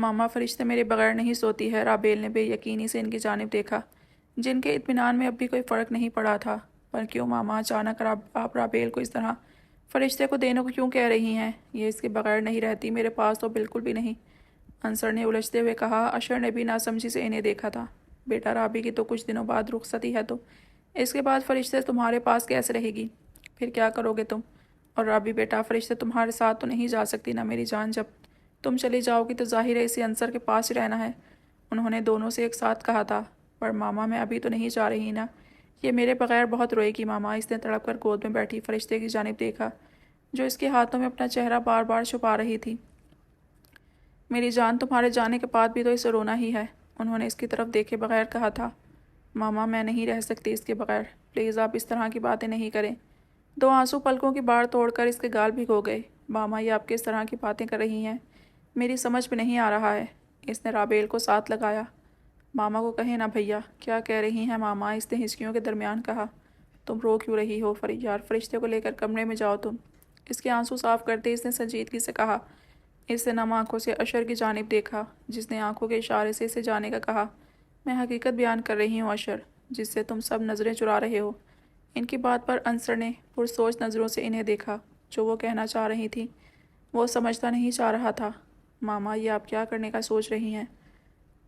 ماما فرشتے میرے بغیر نہیں سوتی ہے، رابیل نے بے یقینی سے ان کی جانب دیکھا، جن کے اطمینان میں اب بھی کوئی فرق نہیں پڑا تھا۔ پر کیوں ماما اچانک آپ رابیل کو اس طرح فرشتے کو دینے کو کیوں کہہ رہی ہیں؟ یہ اس کے بغیر نہیں رہتی، میرے پاس تو بالکل بھی نہیں۔ انصر نے الجھتے ہوئے کہا۔ اشر نے بھی ناسمجھی سے انہیں دیکھا تھا۔ بیٹا رابی کی تو کچھ دنوں بعد رخصتی ہے، تو اس کے بعد فرشتے تمہارے پاس کیسے رہے گی؟ پھر کیا کرو گے تم؟ اور رابی بیٹا فرشتے تمہارے ساتھ تو نہیں جا سکتی نا میری جان، جب تم چلی جاؤ گی تو ظاہر ہے اسے انصر کے پاس ہی رہنا ہے۔ انہوں نے دونوں سے ایک ساتھ کہا تھا۔ پر ماما میں ابھی تو نہیں جا رہی نا، یہ میرے بغیر بہت روئے گی ماما۔ اس نے تڑپ کر گود میں بیٹھی فرشتے کی جانب دیکھا جو اس کے ہاتھوں میں اپنا چہرہ بار بار چھپا رہی تھی۔ میری جان تمہارے جانے کے بعد بھی تو اسے رونا ہی ہے، انہوں نے اس کی طرف دیکھے بغیر کہا تھا۔ ماما میں نہیں رہ سکتی اس کے بغیر، پلیز آپ اس طرح کی باتیں نہیں کریں۔ دو آنسو پلکوں کی باڑ توڑ کر اس کے گال بھگو گئے۔ ماما یہ آپ کس طرح کی باتیں کر رہی ہیں؟ میری سمجھ میں نہیں آ رہا ہے۔ اس نے رابیل کو ساتھ لگایا۔ ماما کو کہیں نا بھیا، کیا کہہ رہی ہیں ماما؟ اس نے ہچکیوں کے درمیان کہا۔ تم رو کیوں رہی ہو یار؟ فرشتے کو لے کر کمرے میں جاؤ تم۔ اس کے آنسو صاف کرتے اس نے سنجیدگی سے کہا۔ اس نے نم آنکھوں سے اشر کی جانب دیکھا جس نے آنکھوں کے اشارے سے اسے جانے کا کہا۔ میں حقیقت بیان کر رہی ہوں اشر، جس سے تم سب نظریں چرا رہے ہو۔ ان کی بات پر انصر نے پرسوچ نظروں سے انہیں دیکھا۔ جو وہ کہنا چاہ رہی تھی وہ سمجھتا نہیں چاہ رہا تھا۔ ماما یہ آپ کیا کرنے کا سوچ رہی ہیں؟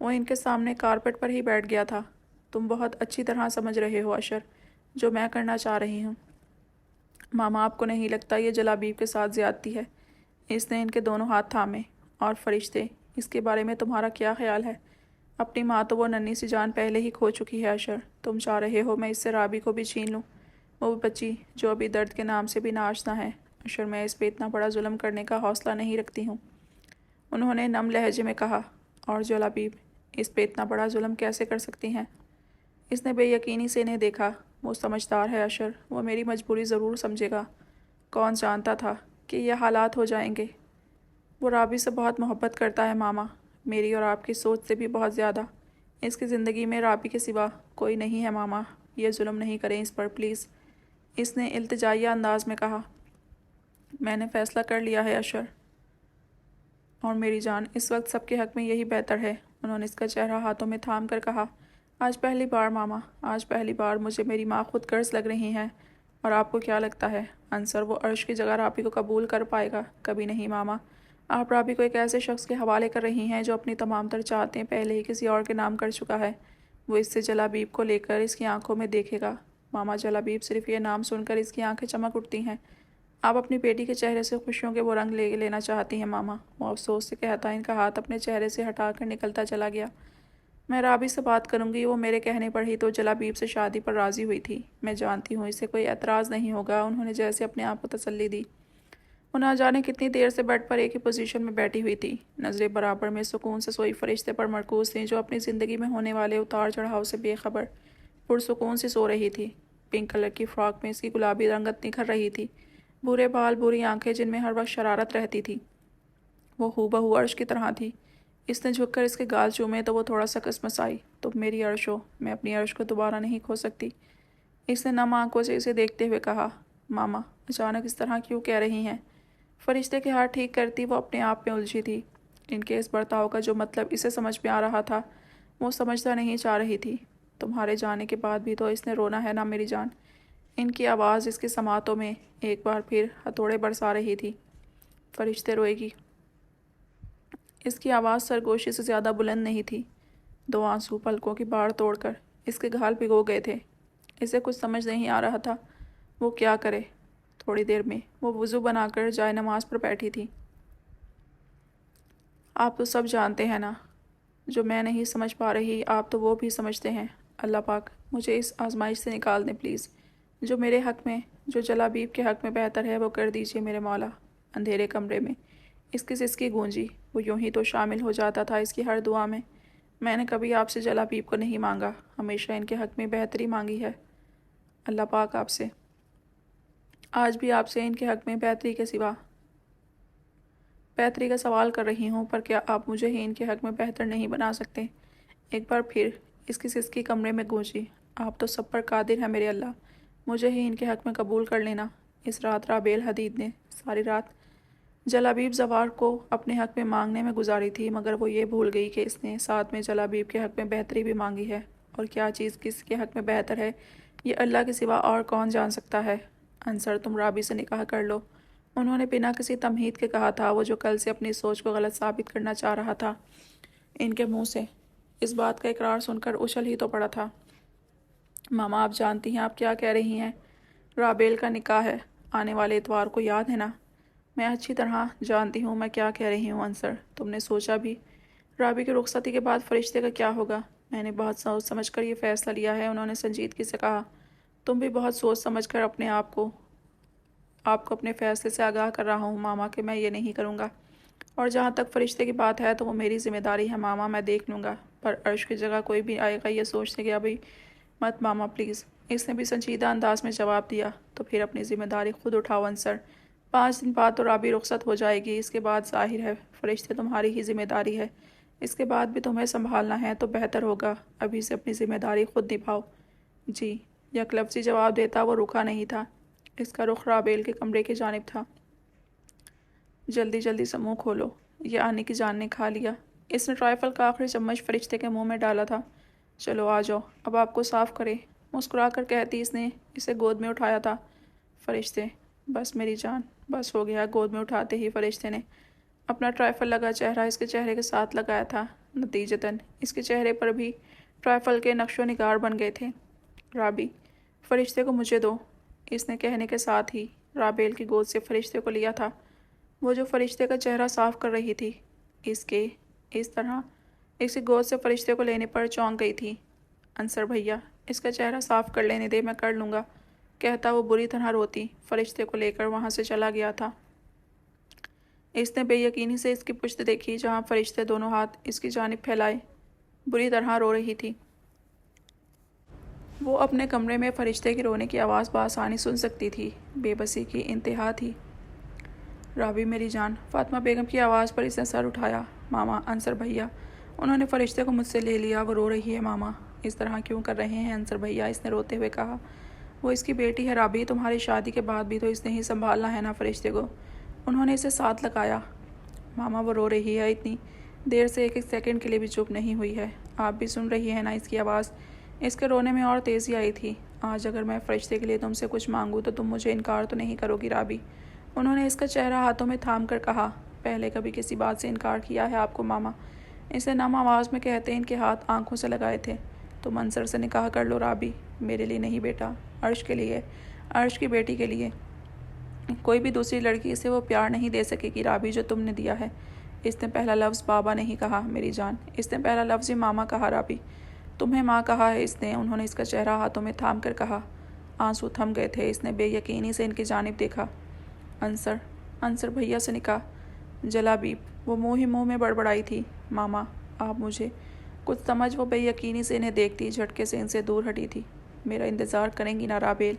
وہ ان کے سامنے کارپٹ پر ہی بیٹھ گیا تھا۔ تم بہت اچھی طرح سمجھ رہے ہو اشر جو میں کرنا چاہ رہی ہوں۔ ماما آپ کو نہیں لگتا یہ جلابیب کے ساتھ زیادتی ہے؟ اس نے ان کے دونوں ہاتھ تھامے۔ اور فرشتے، اس کے بارے میں تمہارا کیا خیال ہے؟ اپنی ماں تو وہ ننھی سی جان پہلے ہی کھو چکی ہے اشر، تم چاہ رہے ہو میں اس سے رابی کو بھی چھین لوں، وہ بچی جو ابھی درد کے نام سے بھی ناشنا ہے۔ اشر میں اس پہ اتنا بڑا ظلم کرنے کا حوصلہ نہیں رکھتی ہوں، انہوں نے نم لہجے میں کہا۔ اور جلابیب اس پہ اتنا بڑا ظلم کیسے کر سکتی ہیں؟ اس نے بے یقینی سے انہیں دیکھا۔ وہ سمجھدار ہے اشر، وہ میری مجبوری ضرور سمجھے گا۔ کون جانتا تھا کہ یہ حالات ہو جائیں گے؟ وہ رابی سے بہت محبت کرتا ہے ماما، میری اور آپ کی سوچ سے بھی بہت زیادہ۔ اس کی زندگی میں رابی کے سوا کوئی نہیں ہے ماما، یہ ظلم نہیں کریں اس پر پلیز، اس نے التجائیہ انداز میں کہا۔ میں نے فیصلہ کر لیا ہے اشر، اور میری جان اس وقت سب کے حق میں یہی بہتر ہے، انہوں نے اس کا چہرہ ہاتھوں میں تھام کر کہا۔ آج پہلی بار ماما، آج پہلی بار مجھے میری ماں خود غرض لگ رہی ہیں۔ اور آپ کو کیا لگتا ہے انصر وہ عرش کی جگہ رابی کو قبول کر پائے گا؟ کبھی نہیں ماما، آپ رابی کو ایک ایسے شخص کے حوالے کر رہی ہیں جو اپنی تمام تر چاہتیں پہلے ہی کسی اور کے نام کر چکا ہے۔ وہ اس سے جلابیب کو لے کر اس کی آنکھوں میں دیکھے گا۔ ماما جلابیب صرف یہ نام سن کر اس کی آنکھیں چمک اٹھتی ہیں۔ آپ اپنی بیٹی کے چہرے سے خوشیوں کے وہ رنگ لے لینا چاہتی ہیں ماما، وہ افسوس سے کہتا ان کا ہاتھ اپنے چہرے سے ہٹا کر نکلتا چلا گیا۔ میں رابی سے بات کروں گی، وہ میرے کہنے پر ہی تو جلابیب سے شادی پر راضی ہوئی تھی، میں جانتی ہوں اسے کوئی اعتراض نہیں ہوگا، انہوں نے جیسے اپنے آپ کو تسلی دی۔ وہ نہ جانے کتنی دیر سے بیڈ پر ایک ہی پوزیشن میں بیٹھی ہوئی تھی، نظریں برابر میں سکون سے سوئی فرشتے پر مرکوز تھیں جو اپنی زندگی میں ہونے والے اتار چڑھاؤ سے بے خبر پرسکون سے سو رہی تھی۔ پنک کلر کی فراک میں اس کی گلابی رنگت نکھر رہی تھی، برے بال بری آنکھیں جن میں ہر وقت شرارت رہتی تھی، وہ ہو بہو عرش کی طرح تھی۔ اس نے جھک کر اس کے گال چومے تو وہ تھوڑا سا کسمسائی۔ تم میری عرش ہو، میں اپنی عرش کو دوبارہ نہیں کھو سکتی، اس نے نم آنکھوں سے اسے دیکھتے ہوئے کہا۔ ماما اچانک اس طرح کیوں کہہ رہی ہیں؟ فرشتے کے ہاتھ ٹھیک کرتی وہ اپنے آپ میں الجھی تھی۔ ان کے اس برتاؤ کا جو مطلب اسے سمجھ میں آ رہا تھا وہ سمجھتا نہیں چاہ رہی تھی۔ تمہارے جانے کے بعد بھی تو اس نے رونا ہے نا میری جان؟ ان کی آواز اس کے سماعتوں میں ایک بار پھر ہتھوڑے برسا رہی تھی۔ فرشتے روئے گی؟ اس کی آواز سرگوشی سے زیادہ بلند نہیں تھی۔ دو آنسو پلکوں کی باڑ توڑ کر اس کے گھال بھگو گئے تھے۔ اسے کچھ سمجھ نہیں آ رہا تھا وہ کیا کرے۔ تھوڑی دیر میں وہ وضو بنا کر جائے نماز پر بیٹھی تھی۔ آپ تو سب جانتے ہیں نا، جو میں نہیں سمجھ پا رہی آپ تو وہ بھی سمجھتے ہیں۔ اللہ پاک مجھے اس آزمائش سے نکال دیں پلیز، جو میرے حق میں، جو جلابیب کے حق میں بہتر ہے وہ کر دیجیے میرے مولا۔ اندھیرے کمرے میں اس کی سسکی گونجی، وہ یوں ہی تو شامل ہو جاتا تھا اس کی ہر دعا میں۔ میں نے کبھی آپ سے جلابیب کو نہیں مانگا، ہمیشہ ان کے حق میں بہتری مانگی ہے اللہ پاک آپ سے۔ آج بھی آپ سے ان کے حق میں بہتری کے سوا بہتری کا سوال کر رہی ہوں، پر کیا آپ مجھے ہی ان کے حق میں بہتر نہیں بنا سکتے؟ ایک بار پھر اس کی سسکی کمرے میں گونجی۔ آپ تو سب پر قادر ہیں میرے اللہ، مجھے ہی ان کے حق میں قبول کر لینا۔ اس رات رابیل حدید نے ساری رات جلابیب زوار کو اپنے حق میں مانگنے میں گزاری تھی، مگر وہ یہ بھول گئی کہ اس نے ساتھ میں جلابیب کے حق میں بہتری بھی مانگی ہے، اور کیا چیز کس کے حق میں بہتر ہے یہ اللہ کے سوا اور کون جان سکتا ہے۔ انصر، تم رابی سے نکاح کر لو، انہوں نے بنا کسی تمہید کے کہا تھا، وہ جو کل سے اپنی سوچ کو غلط ثابت کرنا چاہ رہا تھا ان کے منہ سے اس بات کا اقرار سن کر اچھل ہی تو پڑا تھا۔ ماما، آپ جانتی ہیں آپ کیا کہہ رہی ہیں؟ رابیل کا نکاح ہے، آنے والے اتوار کو، یاد ہے نا؟ میں اچھی طرح جانتی ہوں میں کیا کہہ رہی ہوں انصر، تم نے سوچا بھی رابی کی رخصتی کے بعد فرشتے کا کیا ہوگا؟ میں نے بہت سوچ سمجھ کر یہ فیصلہ لیا ہے، انہوں نے سنجیدگی سے کہا۔ تم بھی بہت سوچ سمجھ کر اپنے آپ کو اپنے فیصلے سے آگاہ کر رہا ہوں ماما کہ میں یہ نہیں کروں گا، اور جہاں تک فرشتے کی بات ہے تو وہ میری ذمہ داری ہے ماما، میں دیکھ لوں گا، پر عرش کی جگہ کوئی بھی آئے گا یہ سوچنے گیا بھی مت ماما پلیز۔ اس نے بھی سنجیدہ انداز میں جواب دیا۔ تو پھر اپنی ذمہ داری خود اٹھاؤ انصر، 5 دن بعد تو رابی رخصت ہو جائے گی، اس کے بعد ظاہر ہے فرشتے تمہاری ہی ذمہ داری ہے، اس کے بعد بھی تمہیں سنبھالنا ہے تو بہتر ہوگا ابھی سے اپنی ذمہ داری خود نبھاؤ۔ جی، یک لفظی جواب دیتا وہ رکا نہیں تھا، اس کا رخ رابیل کے کمرے کی جانب تھا۔ جلدی جلدی سے منہ کھولو، یہ آنے کی جان نے کھا لیا۔ اس نے ٹرائفل کا آخری چمچ فرشتے کے منہ میں ڈالا تھا۔ چلو آ جاؤ، اب آپ کو صاف کرے، مسکرا کر کہتی اس نے اسے گود میں اٹھایا تھا۔ فرشتے، بس میری جان، بس ہو گیا۔ گود میں اٹھاتے ہی فرشتے نے اپنا ٹرائفل لگا چہرہ اس کے چہرے کے ساتھ لگایا تھا، نتیجتاً اس کے چہرے پر بھی ٹرائفل کے نقش و نگار بن گئے تھے۔ رابی، فرشتے کو مجھے دو، اس نے کہنے کے ساتھ ہی رابیل کی گود سے فرشتے کو لیا تھا۔ وہ جو فرشتے کا چہرہ صاف کر رہی تھی، اس طرح اس کی گود سے فرشتے کو لینے پر چونک گئی تھی۔ انصر بھیا، اس کا چہرہ صاف کر لینے دے، میں کر لوں گا، کہتا وہ بری طرح روتی فرشتے کو لے کر وہاں سے چلا گیا تھا۔ اس نے بے یقینی سے اس کی پشت دیکھی جہاں فرشتے دونوں ہاتھ اس کی جانب پھیلائے بری طرح رو رہی تھی۔ وہ اپنے کمرے میں فرشتے کی رونے کی آواز بآسانی سن سکتی تھی، بے بسی کی انتہا تھی۔ رابی میری جان، فاطمہ بیگم کی آواز پر اس نے سر اٹھایا۔ ماما، انصر بھیا، انہوں نے فرشتے کو مجھ سے لے لیا، وہ رو رہی ہے ماما۔ اس طرح کیوں کر رہے ہیں انصر بھیا؟ اس نے روتے ہوئے کہا۔ وہ اس کی بیٹی ہے رابی، تمہاری شادی کے بعد بھی تو اس نے ہی سنبھالنا ہے نا فرشتے کو، انہوں نے اسے ساتھ لگایا۔ ماما، وہ رو رہی ہے، اتنی دیر سے ایک سیکنڈ کے لیے بھی چپ نہیں ہوئی ہے، آپ بھی سن رہی ہیں نا اس کی آواز؟ اس کے رونے میں اور تیزی آئی تھی۔ آج اگر میں فرشتے کے لیے تم سے کچھ مانگوں تو تم مجھے انکار تو نہیں کرو گی رابی؟ انہوں نے اس کا چہرہ ہاتھوں میں تھام کر کہا۔ پہلے کبھی کسی بات سے انکار کیا ہے آپ کو ماما؟ اسے نم آواز میں کہتے ان کے ہاتھ آنکھوں سے لگائے تھے۔ تم انصر سے نکاح کر لو رابی، میرے لیے نہیں بیٹا، عرش کے لیے، عرش کی بیٹی کے لیے۔ کوئی بھی دوسری لڑکی اسے وہ پیار نہیں دے سکے گی رابی جو تم نے دیا ہے۔ اس نے پہلا لفظ بابا نہیں کہا میری جان، اس نے پہلا لفظ ہی ماما کہا رابی، تمہیں ماں کہا ہے اس نے، انہوں نے اس کا چہرہ ہاتھوں میں تھام کر کہا۔ آنسو تھم گئے تھے، اس نے بے یقینی سے ان کی جانب دیکھا۔ انصر بھیا سے نکاح؟ جلابیب، وہ منہ ہی منہ میں بڑبڑائی تھی۔ ماما، آپ مجھے کچھ سمجھ، وہ بے یقینی سے انہیں دیکھتی جھٹکے سے ان سے دور ہٹی تھی۔ میرا انتظار کریں گی نا رابیل؟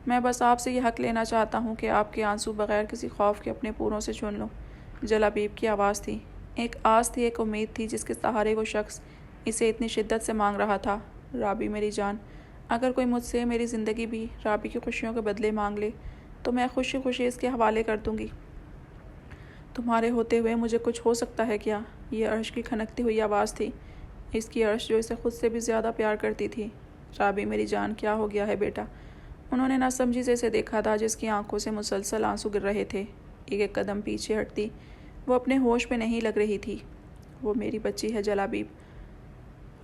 میں بس آپ سے یہ حق لینا چاہتا ہوں کہ آپ کے آنسو بغیر کسی خوف کے اپنے پوروں سے چن لوں۔ جلابیب کی آواز تھی، ایک آس تھی، ایک امید تھی جس کے سہارے وہ شخص اسے اتنی شدت سے مانگ رہا تھا۔ رابی میری جان، اگر کوئی مجھ سے میری زندگی بھی رابی کی خوشیوں کے بدلے مانگ لے تو میں خوشی خوشی اس کے حوالے کر دوں گی۔ تمہارے ہوتے ہوئے مجھے کچھ ہو سکتا ہے کیا؟ یہ عرش کی کھنکتی ہوئی آواز تھی، اس کی عرش جو اسے خود سے بھی زیادہ پیار کرتی تھی۔ رابی میری جان، کیا ہو گیا ہے بیٹا؟ انہوں نے ناسمجھی سے اسے دیکھا تھا جس کی آنکھوں سے مسلسل آنسو گر رہے تھے۔ ایک قدم پیچھے ہٹتی وہ اپنے ہوش میں نہیں لگ رہی تھی۔ وہ میری بچی ہے جلابیب،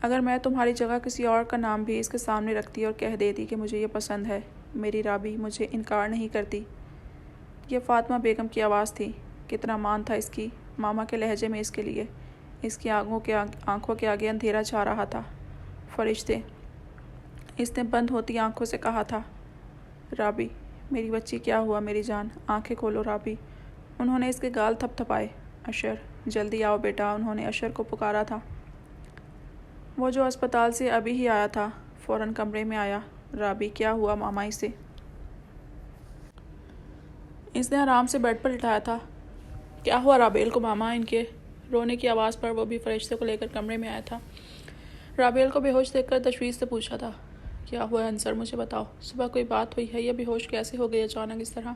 اگر میں تمہاری جگہ کسی اور کا نام بھی اس کے سامنے رکھتی اور کہہ دیتی کہ مجھے یہ پسند ہے، میری رابی مجھے انکار نہیں کرتی۔ یہ فاطمہ بیگم کی آواز تھی، کتنا مان تھا اس کی ماما کے لہجے میں اس کے لیے۔ اس کی آنکھوں کے آگے اندھیرا چھا رہا تھا۔ فرشتے، اس نے بند ہوتی آنکھوں سے کہا تھا۔ رابی میری بچی، کیا ہوا میری جان؟ آنکھیں کھولو رابی، انہوں نے اس کے گال تھپ تھپائے۔ اشر، جلدی آؤ بیٹا، انہوں نے اشر کو پکارا تھا۔ وہ جو اسپتال سے ابھی ہی آیا تھا فوراً کمرے میں آیا۔ رابی، کیا ہوا ماما اسے؟ اس نے آرام سے بیڈ پر لٹایا تھا۔ کیا ہوا رابیل کو ماما؟ ان کے رونے کی آواز پر وہ بھی فرشتے کو لے کر کمرے میں آیا تھا۔ رابیل کو بے ہوش دیکھ کر تشویش سے پوچھا تھا، کیا ہوا ہے انصر؟ مجھے بتاؤ، صبح کوئی بات ہوئی ہے یا بے ہوش کیسے ہو گئی اچانک اس طرح؟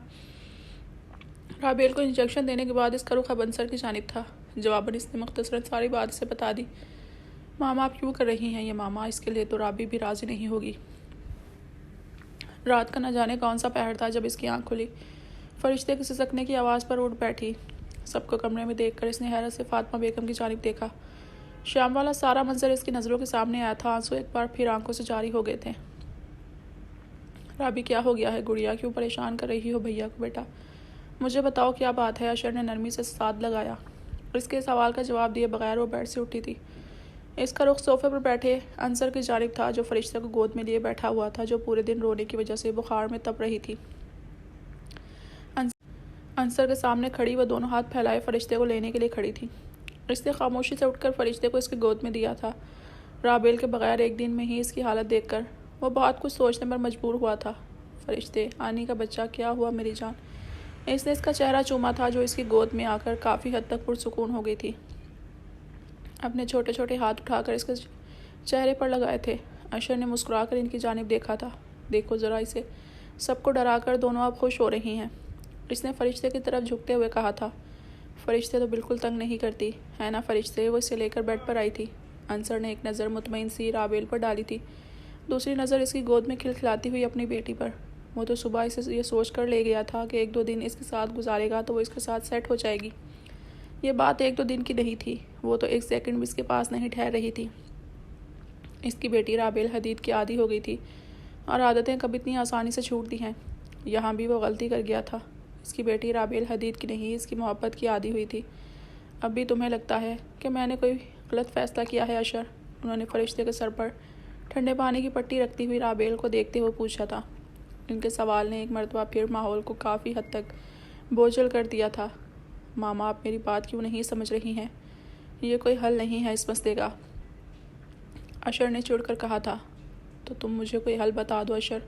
رابیل کو انجیکشن دینے کے بعد اس کا رخ اب انصر کی جانب تھا۔ جواباً اس نے مختصراً ساری بات اسے بتا دی۔ ماما آپ کیوں کر رہی ہیں یہ ماما؟ اس کے لیے تو رابی بھی راضی نہیں ہوگی۔ رات کا نہ جانے کون سا پہر تھا جب اس کی آنکھ کھلی۔ فرشتے کی سسکنے کی آواز پر اٹھ بیٹھی۔ سب کو کمرے میں دیکھ کر اس نے حیرت سے فاطمہ بیگم کی جانب دیکھا۔ شام والا سارا منظر اس کی نظروں کے سامنے آیا تھا۔ آنسو ایک بار پھر آنکھوں سے جاری ہو گئے تھے۔ رابی کیا ہو گیا ہے گڑیا؟ کیوں پریشان کر رہی ہو بھیا کو بیٹا؟ مجھے بتاؤ کیا بات ہے؟ اشر نے نرمی سے ساتھ لگایا۔ اس کے سوال کا جواب دیے بغیر وہ بیڈ سے اٹھی تھی۔ اس کا رخ صوفے پر بیٹھے انصر کی جانب تھا جو فرشتے کو گود میں لیے بیٹھا ہوا تھا، جو پورے دن رونے کی وجہ سے بخار میں تپ رہی تھی۔ انصر کے سامنے کھڑی وہ دونوں ہاتھ پھیلائے فرشتے کو لینے کے لیے کھڑی تھی۔ اس نے خاموشی سے اٹھ کر فرشتے کو اس کی گود میں دیا تھا۔ رابیل کے بغیر ایک دن میں ہی اس کی حالت دیکھ کر وہ بہت کچھ سوچنے پر مجبور ہوا تھا۔ فرشتے، آنی کا بچہ، کیا ہوا میری جان؟ اس نے اس کا چہرہ چوما تھا جو اس کی گود میں آ کر کافی حد تک پرسکون ہو گئی تھی۔ اپنے چھوٹے چھوٹے ہاتھ اٹھا کر اس کے چہرے پر لگائے تھے۔ اشر نے مسکرا کر ان کی جانب دیکھا تھا۔ دیکھو ذرا اسے، سب کو ڈرا کر دونوں اب خوش ہو رہی ہیں، اس نے فرشتے کی طرف جھکتے ہوئے کہا تھا۔ فرشتے تو بالکل تنگ نہیں کرتی ہے نا فرشتے؟ وہ اسے لے کر بیڈ پر آئی تھی۔ انصر نے ایک نظر مطمئن سی رابیل پر ڈالی تھی، دوسری نظر اس کی گود میں کھلکھلاتی ہوئی اپنی بیٹی پر۔ وہ تو صبح اسے یہ سوچ کر لے گیا تھا کہ ایک دو دن اس کے ساتھ گزارے گا تو وہ اس کے ساتھ سیٹ ہو جائے گی۔ یہ بات ایک دو دن کی نہیں تھی، وہ تو ایک سیکنڈ بھی اس کے پاس نہیں ٹھہر رہی تھی۔ اس کی بیٹی رابیل حدید کی عادی ہو گئی تھی، اور عادتیں کب اتنی آسانی سے چھوٹتی ہیں۔ یہاں بھی وہ غلطی کر گیا تھا۔ اس کی بیٹی رابیل حدید کی نہیں، اس کی محبت کی عادی ہوئی تھی۔ اب بھی تمہیں لگتا ہے کہ میں نے کوئی غلط فیصلہ کیا ہے اشر؟ انہوں نے فرشتے کے سر پر ٹھنڈے پانی کی پٹی رکھتی ہوئی رابیل کو دیکھتے ہوئے پوچھا تھا۔ ان کے سوال نے ایک مرتبہ پھر ماحول کو کافی حد تک بوجھل کر دیا تھا۔ ماما آپ میری بات کیوں نہیں سمجھ رہی ہیں؟ یہ کوئی حل نہیں ہے اس مسئلے کا، اشر نے چڑ کر کہا تھا۔ تو تم مجھے کوئی حل بتا دو اشر۔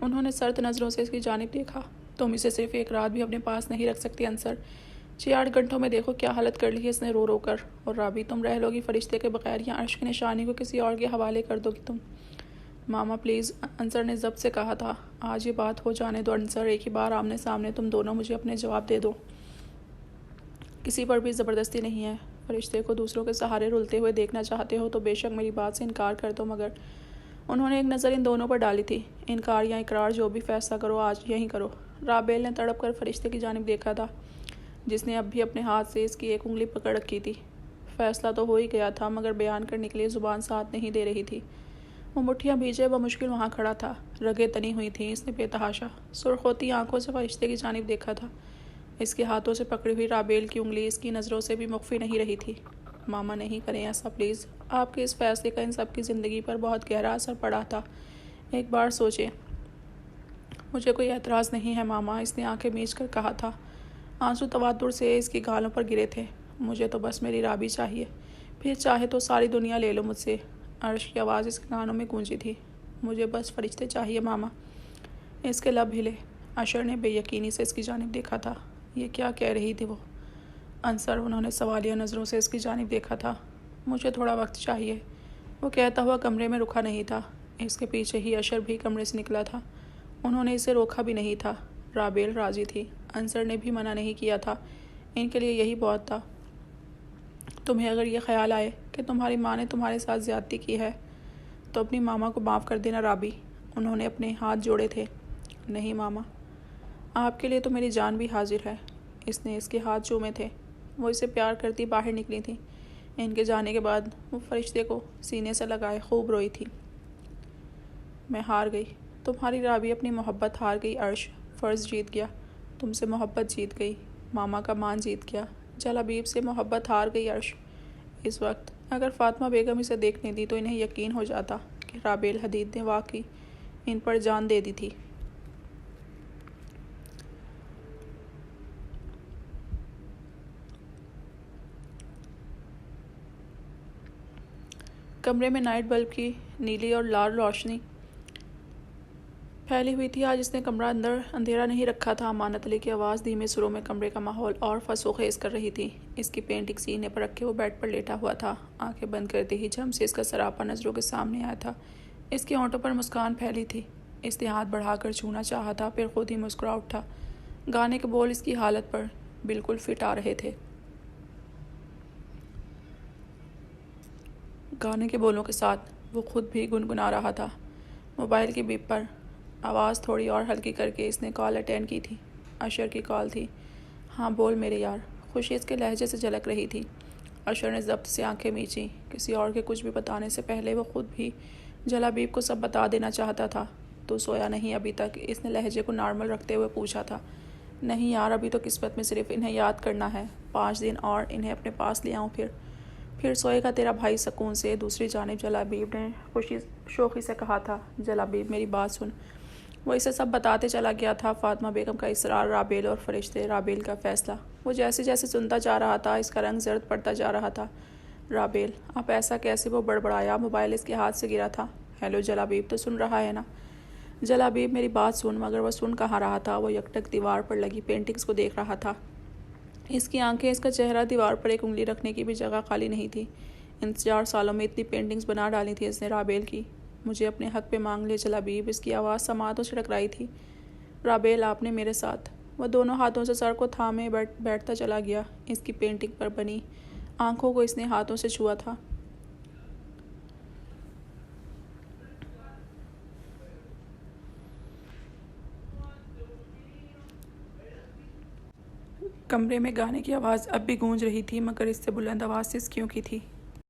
انہوں نے سرد نظروں سے اس کی جانب دیکھا۔ تم اسے صرف ایک رات بھی اپنے پاس نہیں رکھ سکتی انصر؟ 6-8 گھنٹوں میں دیکھو کیا حالت کر لی ہے اس نے رو رو کر۔ اور رابی تم رہ لوگی فرشتے کے بغیر یا عرش کی نشانی کو کسی اور کے حوالے کر دو گی تم؟ ماما پلیز، انصر نے ضبط سے کہا تھا۔ آج یہ بات ہو جانے دو انصر، ایک ہی بار آمنے سامنے تم دونوں مجھے اپنے جواب دے دو۔ کسی پر بھی زبردستی نہیں ہے۔ فرشتے کو دوسروں کے سہارے رلتے ہوئے دیکھنا چاہتے ہو تو بے شک میری بات سے انکار کر دو، مگر انہوں نے ایک نظر ان دونوں پر ڈالی تھی۔ انکار یا اقرار جو بھی فیصلہ کرو آج یہی کرو۔ رابیل نے تڑپ کر فرشتے کی جانب دیکھا تھا، جس نے اب بھی اپنے ہاتھ سے اس کی ایک انگلی پکڑ رکھی تھی۔ فیصلہ تو ہو ہی گیا تھا، مگر بیان کرنے کے لیے زبان ساتھ نہیں دے رہی تھی۔ وہ مٹھیاں بھیجے بمشکل وہاں کھڑا تھا، رگیں تنی ہوئی تھیں۔ اس نے بے تحاشا سرخ ہوتی آنکھوں سے فرشتے کی جانب دیکھا تھا۔ اس کے ہاتھوں سے پکڑی ہوئی رابیل کی انگلی اس کی نظروں سے بھی مخفی نہیں رہی تھی۔ ماما نہیں کریں ایسا پلیز، آپ کے اس فیصلے کا ان سب کی زندگی پر بہت گہرا اثر پڑا تھا، ایک بار سوچیں۔ مجھے کوئی اعتراض نہیں ہے ماما، اس نے آنکھیں میچ کر کہا تھا۔ آنسو تواتر سے اس کی گالوں پر گرے تھے۔ مجھے تو بس میری رابی چاہیے، پھر چاہے تو ساری دنیا لے لو مجھ سے۔ عرش کی آواز اس کے کانوں میں گونجی تھی۔ مجھے بس فرشتے چاہیے ماما۔ اس کے لب ہلے۔ اشر نے بے یقینی سے اس کی جانب دیکھا تھا۔ یہ کیا کہہ رہی تھی وہ؟ انصر، انہوں نے سوالیہ نظروں سے اس کی جانب دیکھا تھا۔ مجھے تھوڑا وقت چاہیے، وہ کہتا ہوا کمرے میں رکا نہیں تھا۔ اس کے پیچھے ہی اشر بھی کمرے سے نکلا تھا۔ انہوں نے اسے روکا بھی نہیں تھا۔ رابیل راضی تھی، انصر نے بھی منع نہیں کیا تھا، ان کے لیے یہی بہت تھا۔ تمہیں اگر یہ خیال آئے کہ تمہاری ماں نے تمہارے ساتھ زیادتی کی ہے تو اپنی ماما کو معاف کر دینا رابی۔ انہوں نے اپنے ہاتھ جوڑے تھے۔ نہیں ماما، آپ کے لیے تو میری جان بھی حاضر ہے۔ اس نے اس کے ہاتھ چومے تھے۔ وہ اسے پیار کرتی باہر نکلی تھی۔ ان کے جانے کے بعد وہ فرشتے کو سینے سے لگائے خوب روئی تھی۔ میں ہار گئی، تمہاری رابی اپنی محبت ہار گئی عرش، فرض جیت گیا، تم سے محبت جیت گئی، ماما کا مان جیت گیا، جلابیب سے محبت ہار گئی عرش۔ اس وقت اگر فاطمہ بیگم اسے دیکھنے دی تو انہیں یقین ہو جاتا کہ رابیل حدید نے واقعی ان پر جان دے دی تھی۔ کمرے میں نائٹ بلب کی نیلی اور لال روشنی پھیلی ہوئی تھی۔ آج اس نے کمرہ اندھیرا نہیں رکھا تھا۔ امانت علی کی آواز دھیمے سروں میں کمرے کا ماحول اور فسوخیز کر رہی تھی۔ اس کی پینٹنگ سینے پر رکھے وہ بیڈ پر لیٹا ہوا تھا۔ آنکھیں بند کرتے ہی جھم سے اس کا سراپا نظروں کے سامنے آیا تھا۔ اس کے ہونٹوں پر مسکان پھیلی تھی۔ اس نے ہاتھ بڑھا کر چھونا چاہا تھا، پھر خود ہی مسکرا اٹھا۔ گانے کے بول اس کی حالت پر بالکل فٹ آ رہے تھے۔ گانے کے بولوں کے ساتھ وہ خود بھی گنگنا رہا تھا۔ موبائل کی بیپ پر آواز تھوڑی اور ہلکی کر کے اس نے کال اٹینڈ کی تھی۔ اشر کی کال تھی۔ ہاں بول میرے یار، خوشی اس کے لہجے سے جھلک رہی تھی۔ اشر نے ضبط سے آنکھیں میچیں۔ کسی اور کے کچھ بھی بتانے سے پہلے وہ خود بھی جلابیب کو سب بتا دینا چاہتا تھا۔ تو سویا نہیں ابھی تک؟ اس نے لہجے کو نارمل رکھتے ہوئے پوچھا تھا۔ نہیں یار، ابھی تو قسمت میں صرف انہیں یاد کرنا ہے، 5 دن اور انہیں اپنے پاس لے آؤں پھر سوئے گا تیرا بھائی سکون سے۔ دوسری جانب جلابیب نے شوخی سے کہا تھا، جلابیب میری بات سن۔ وہ اسے سب بتاتے چلا گیا تھا۔ فاطمہ بیگم کا اصرار، رابیل اور فرشتے، رابیل کا فیصلہ۔ وہ جیسے جیسے سنتا جا رہا تھا اس کا رنگ زرد پڑتا جا رہا تھا۔ رابیل، اب ایسا کیسے؟ وہ بڑبڑایا۔ موبائل اس کے ہاتھ سے گرا تھا۔ ہیلو جلابیب، تو سن رہا ہے نا؟ جلابیب میری بات سن۔ مگر وہ سن کہاں رہا تھا؟ وہ یکٹک دیوار پر لگی پینٹنگز کو دیکھ رہا تھا۔ اس کی آنکھیں، اس کا چہرہ، دیوار پر ایک انگلی رکھنے کی بھی جگہ خالی نہیں تھی۔ ان 4 سالوں میں اتنی پینٹنگز بنا ڈالی تھی اس نے رابیل کی۔ مجھے اپنے حق پہ مانگ لے جلابیب۔ اس کی آواز سماعتوں سے ٹکرائی تھی۔ رابیل، آپ نے میرے ساتھ۔ وہ دونوں ہاتھوں سے سر کو تھامے بیٹھتا چلا گیا۔ اس کی پینٹنگ پر بنی آنکھوں کو اس نے ہاتھوں سے چھوا تھا۔ کمرے میں گانے کی آواز اب بھی گونج رہی تھی، مگر اس سے بلند آواز سے اس کیوں کی تھی؟